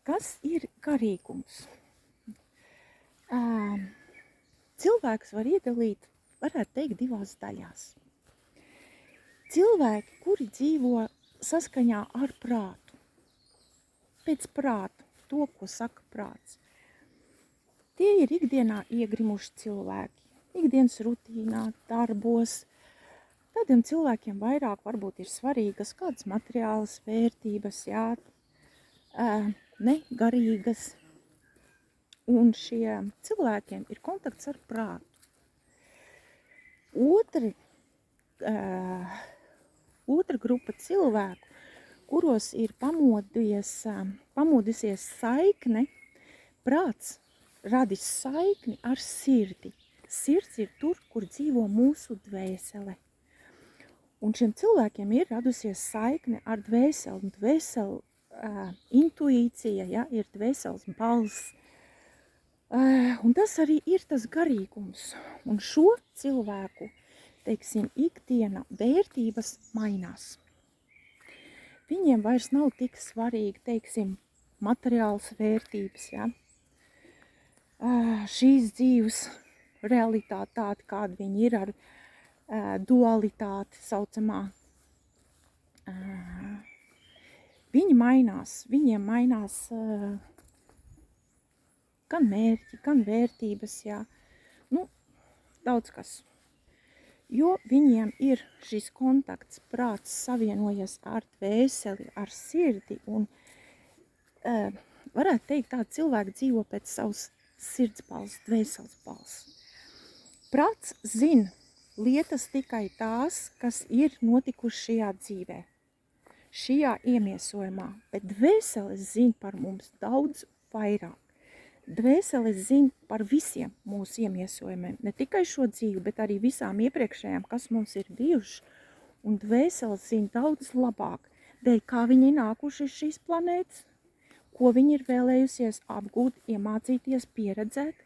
Kas ir garīgums? Cilvēks var iedalīt, varētu teikt, divās daļās. Cilvēki, kuri dzīvo saskaņā ar prātu, pēc prāta, to, ko saka prāts. Tie ir ikdienā iegrimuši cilvēki, ikdienas rutīnā, darbos. Tādiem cilvēkiem vairāk varbūt ir svarīgas kādas materiālas vērtības, ne garīgas. Un šiem cilvēkiem ir kontakts ar prātu. Otra grupa cilvēku, kuros ir pamodusies saikne, prāts radis saikni ar sirdi. Sirds ir tur, kur dzīvo mūsu dvēsele. Un šiem cilvēkiem ir radusies saikne ar dvēseli. Dvēseli intuīcija, ir dvēseles balss. Un tas arī ir tas garīgums. Un šo cilvēku, ikdiena vērtības mainās. Viņiem vairs nav tik svarīgi, materiāls vērtības, šīs dzīves realitāte tāda, kāda viņi ir ar dualitāti saucamā. Viņi mainās, viņiem mainās gan mērķi, gan vērtības, daudz kas. Jo viņiem ir šis kontakts, prāts savienojies ar dvēseli, ar sirdi, un varētu teikt, tādi cilvēki dzīvo pēc savas sirds balss, dvēseles balss. Prāts zina lietas tikai tās, kas ir notikušas šajā dzīvē, šajā iemiesojumā, bet dvēseles zina par mums daudz vairāk. Dvēseles zina par visiem mūsu iemiesojumiem, ne tikai šo dzīvi, bet arī visām iepriekšējām, kas mums ir bijuši, un dvēseles zina daudz labāk, dēļ kā viņi ir nākuši uz šīs planētas, ko viņi ir vēlējusies apgūt, iemācīties, pieredzēt,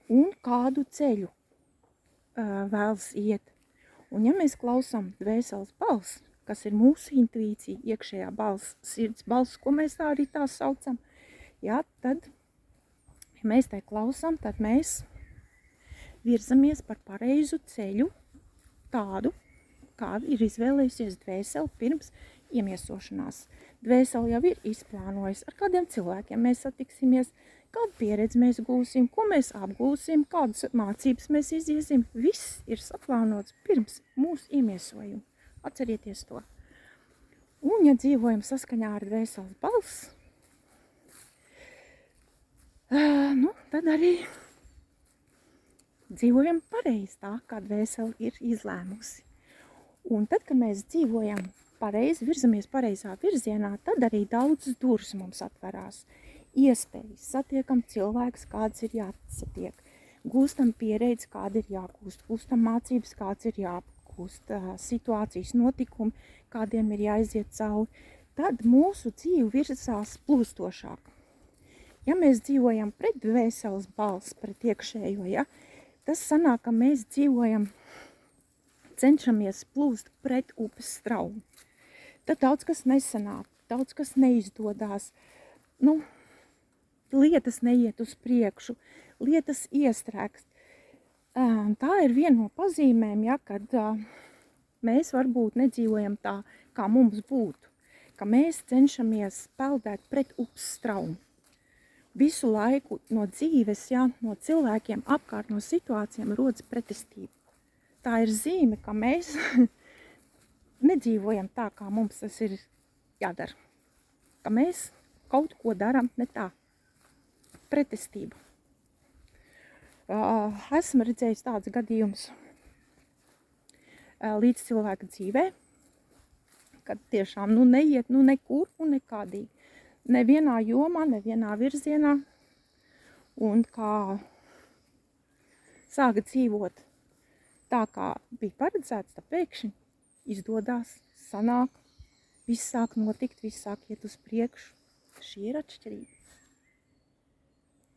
un kādu ceļu vēlas iet. Un ja mēs klausām dvēseles balss, kas ir mūsu intuīcija, iekšējā balss, sirds balss, ko mēs tā arī tā saucam, tad, ja mēs tai klausām, tad mēs virzamies par pareizu ceļu, tādu, kādu ir izvēlējusies dvēseli pirms iemiesošanās. Dvēseli jau ir izplānojis, ar kādiem cilvēkiem mēs satiksimies, kādu pieredzi mēs gūsim, ko mēs apgūsim, kādas mācības mēs iziesim. Viss ir saplānots pirms mūsu iemiesojuma. Atcerieties to. Un, ja dzīvojam saskaņā ar dvēseles balss, tad arī dzīvojam pareizi tā, kā dvēsele ir izlēmusi. Un tad, kad mēs dzīvojam pareizi, virzamies pareizā virzienā, tad arī daudzas durvis mums atverās. Iespējas, satiekam cilvēkus, kāds ir jāsatiek, gūstam pieredzi, kāda ir jāgūst, gūstam mācības, kāds ir jāapgūst, situācijas notikumi, kādiem ir jāiziet cauri, tad mūsu dzīve virzās plūstošāk. Ja mēs dzīvojam pret dvēseles balss, pret iekšējo, tas sanāk, ka mēs dzīvojam, cenšamies plūst pret upes straumu. Tad daudz kas nesanāk, daudz kas neizdodās, lietas neiet uz priekšu, lietas iestrēgst. Tā ir viena no pazīmēm, kad mēs varbūt nedzīvojam tā, kā mums būtu, ka mēs cenšamies peldēt pret upes straumu. Visu laiku no dzīves, no cilvēkiem apkārt, no situācijām rodas pretestība. Tā ir zīme, ka mēs nedzīvojam tā, kā mums tas ir jādara. Ka mēs kaut ko daram ne tā. Pretestība. Esmu redzējis tāds gadījums līdz cilvēka dzīvē, kad tiešām neiet nekur un nekādīgi. Nevienā jomā, nevienā virzienā, un kā sāka dzīvot tā, kā bija paredzēts, tā pēkšņi izdodās, sanāk, viss sāk notikt, viss sāk iet uz priekšu. Šī ir atšķirība.